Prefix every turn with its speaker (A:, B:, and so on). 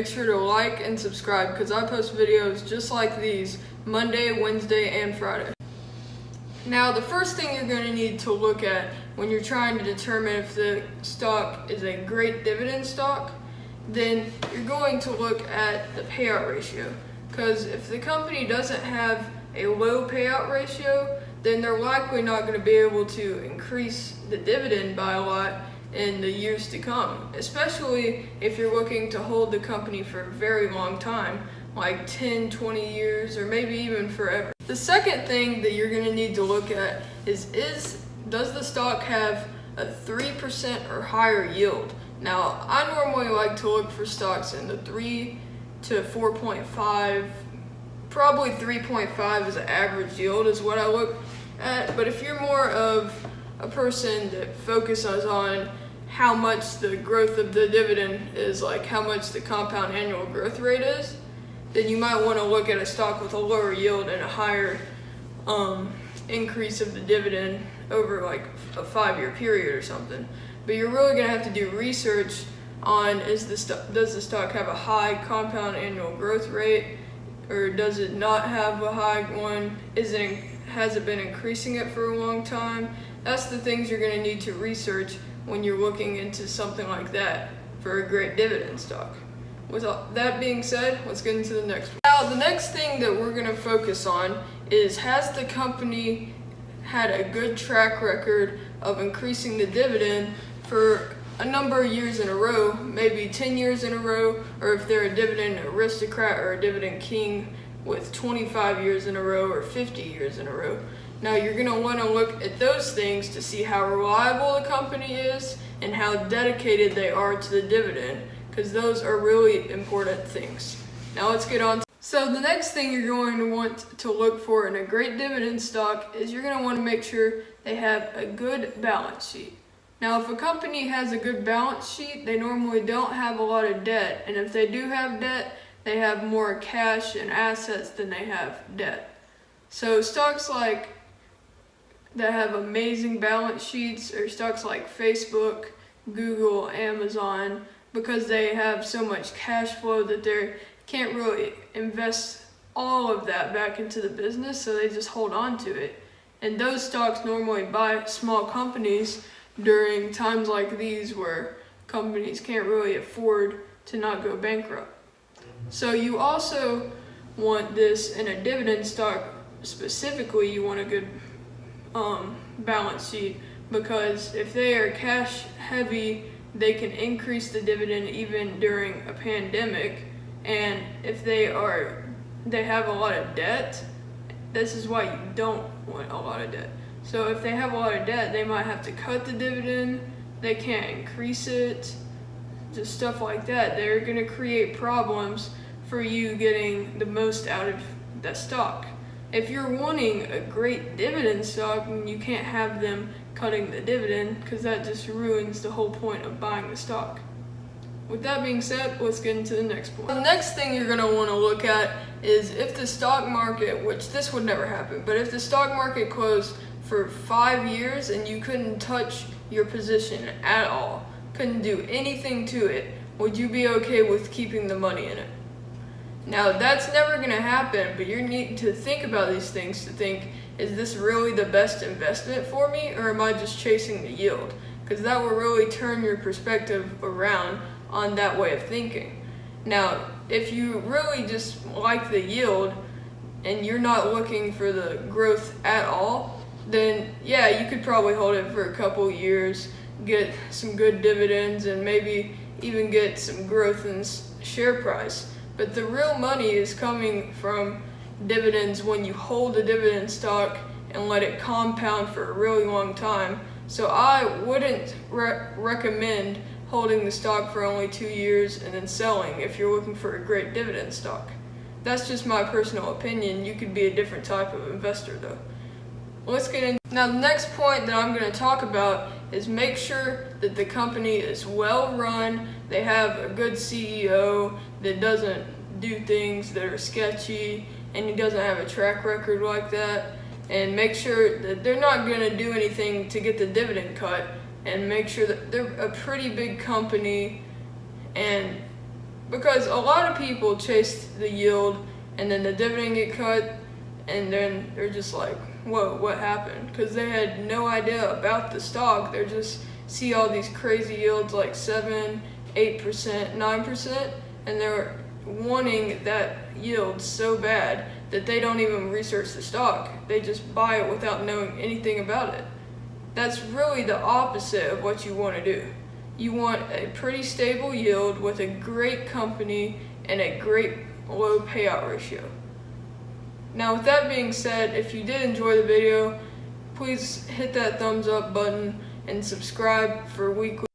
A: make sure to like and subscribe because I post videos just like these Monday, Wednesday, and Friday. Now, the first thing you're going to need to look at when you're trying to determine if the stock is a great dividend stock, then you're going to look at the payout ratio. Because if the company doesn't have a low payout ratio, then they're likely not going to be able to increase the dividend by a lot in the years to come, especially if you're looking to hold the company for a very long time, like 10, 20 years, or maybe even forever. The second thing that you're going to need to look at is does the stock have a 3% or higher yield? Now, I normally like to look for stocks in the 3 to 4.5, probably 3.5 as an average yield is what I look at. But if you're more of a person that focuses on how much the growth of the dividend is, like how much the compound annual growth rate is, then you might want to look at a stock with a lower yield and a higher increase of the dividend over like a 5-year period or something. But you're really going to have to do research on does the stock have a high compound annual growth rate, or does it not have a high one? Has it been increasing it for a long time? That's the things you're going to need to research when you're looking into something like that for a great dividend stock. With all that being said, let's get into the next one. Now, the next thing that we're going to focus on is, has the company had a good track record of increasing the dividend for a number of years in a row, maybe 10 years in a row, or if they're a dividend aristocrat or a dividend king with 25 years in a row or 50 years in a row. Now, you're going to want to look at those things to see how reliable the company is and how dedicated they are to the dividend, because those are really important things. Now let's get on. So the next thing you're going to want to look for in a great dividend stock is you're going to want to make sure they have a good balance sheet. Now, if a company has a good balance sheet, they normally don't have a lot of debt. And if they do have debt, they have more cash and assets than they have debt. So stocks like that have amazing balance sheets are stocks like Facebook, Google, Amazon, because they have so much cash flow that they can't really invest all of that back into the business, so they just hold on to it. And those stocks normally buy small companies during times like these where companies can't really afford to not go bankrupt. So you also want this in a dividend stock specifically. You want a good balance sheet, because if they are cash heavy, they can increase the dividend even during a pandemic. And if they have a lot of debt, this is why you don't want a lot of debt. So if they have a lot of debt, they might have to cut the dividend, they can't increase it, just stuff like that. They're going to create problems for you getting the most out of that stock. If you're wanting a great dividend stock, you can't have them cutting the dividend, because that just ruins the whole point of buying the stock. With that being said, let's get into the next point. The next thing you're going to want to look at is if the stock market, which this would never happen, but if the stock market closed for 5 years and you couldn't touch your position at all, couldn't do anything to it, would you be okay with keeping the money in it? Now, that's never going to happen, but you need to think about these things to think, is this really the best investment for me, or am I just chasing the yield? Because that will really turn your perspective around on that way of thinking. Now, if you really just like the yield and you're not looking for the growth at all, then yeah, you could probably hold it for a couple years, get some good dividends, and maybe even get some growth in share price. But the real money is coming from dividends when you hold a dividend stock and let it compound for a really long time. So I wouldn't recommend holding the stock for only 2 years and then selling if you're looking for a great dividend stock. That's just my personal opinion. You could be a different type of investor though. Let's get in. Now, the next point that I'm going to talk about is make sure that the company is well run. They have a good CEO that doesn't do things that are sketchy, and he doesn't have a track record like that. And make sure that they're not going to do anything to get the dividend cut, and make sure that they're a pretty big company and Because a lot of people chase the yield and then the dividend get cut, and then they're just like, whoa, what happened? Because they had no idea about the stock. They just see all these crazy yields like 7, 8%, 9%, and they're wanting that yield so bad that they don't even research the stock. They just buy it without knowing anything about it. That's really the opposite of what you want to do. You want a pretty stable yield with a great company and a great low payout ratio. Now, with that being said, if you did enjoy the video, please hit that thumbs up button and subscribe for weekly